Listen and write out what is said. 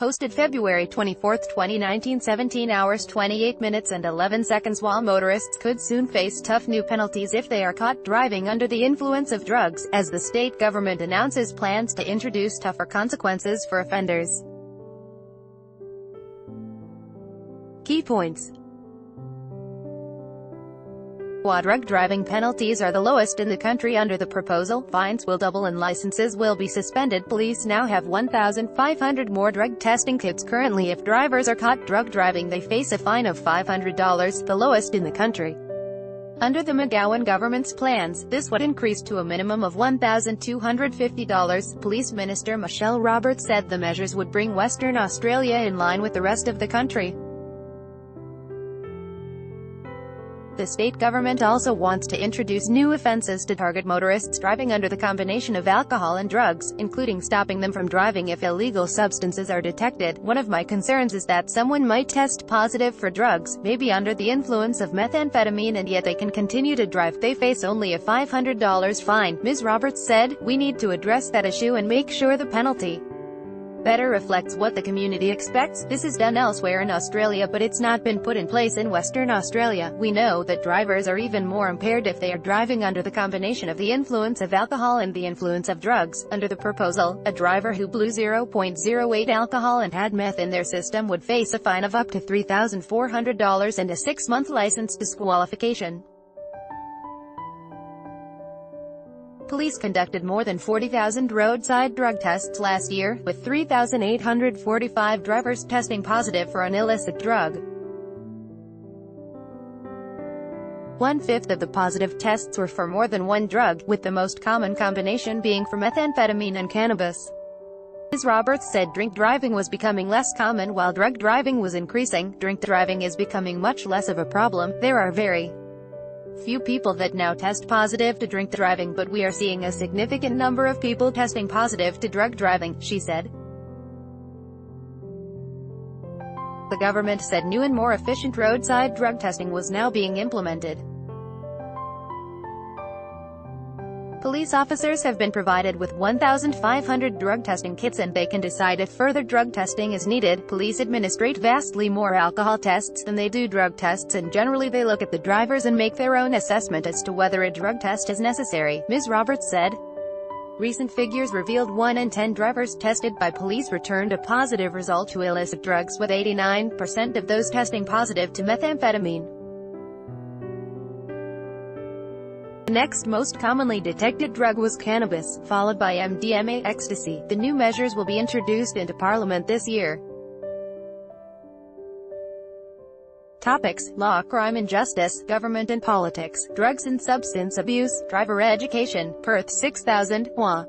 posted February 24, 2019, 17 hours 28 minutes and 11 seconds. While motorists could soon face tough new penalties if they are caught driving under the influence of drugs, as the state government announces plans to introduce tougher consequences for offenders. Key points. While drug driving penalties are the lowest in the country under the proposal, fines will double and licenses will be suspended. Police now have 1,500 more drug testing kits. Currently, if drivers are caught drug driving, they face a fine of $500, the lowest in the country. Under the McGowan government's plans, this would increase to a minimum of $1,250. Police Minister Michelle Roberts said the measures would bring Western Australia in line with the rest of the country. The state government also wants to introduce new offenses to target motorists driving under the combination of alcohol and drugs, including stopping them from driving if illegal substances are detected. One of my concerns is that someone might test positive for drugs, maybe under the influence of methamphetamine, and yet they can continue to drive. They face only a $500 fine, Ms. Roberts said. We need to address that issue and make sure the penalty better reflects what the community expects. This is done elsewhere in Australia, but it's not been put in place in Western Australia. We know that drivers are even more impaired if they are driving under the combination of the influence of alcohol and the influence of drugs. Under the proposal, a driver who blew 0.08 alcohol and had meth in their system would face a fine of up to $3,400 and a 6-month license disqualification. Police conducted more than 40,000 roadside drug tests last year, with 3,845 drivers testing positive for an illicit drug. 1/5 of the positive tests were for more than one drug, with the most common combination being for methamphetamine and cannabis. Ms. Roberts said drink driving was becoming less common while drug driving was increasing. Drink driving is becoming much less of a problem. There are very few people that now test positive to drink driving, but we are seeing a significant number of people testing positive to drug driving, she said. The government said new and more efficient roadside drug testing was now being implemented. Police officers have been provided with 1,500 drug testing kits, and they can decide if further drug testing is needed. Police administrate vastly more alcohol tests than they do drug tests, and generally they look at the drivers and make their own assessment as to whether a drug test is necessary, Ms. Roberts said. Recent figures revealed 1 in 10 drivers tested by police returned a positive result to illicit drugs, with 89% of those testing positive to methamphetamine. The next most commonly detected drug was cannabis, followed by MDMA, ecstasy. The new measures will be introduced into Parliament this year. Topics: law, crime and justice, government and politics, drugs and substance abuse, driver education. Perth 6000, Wa.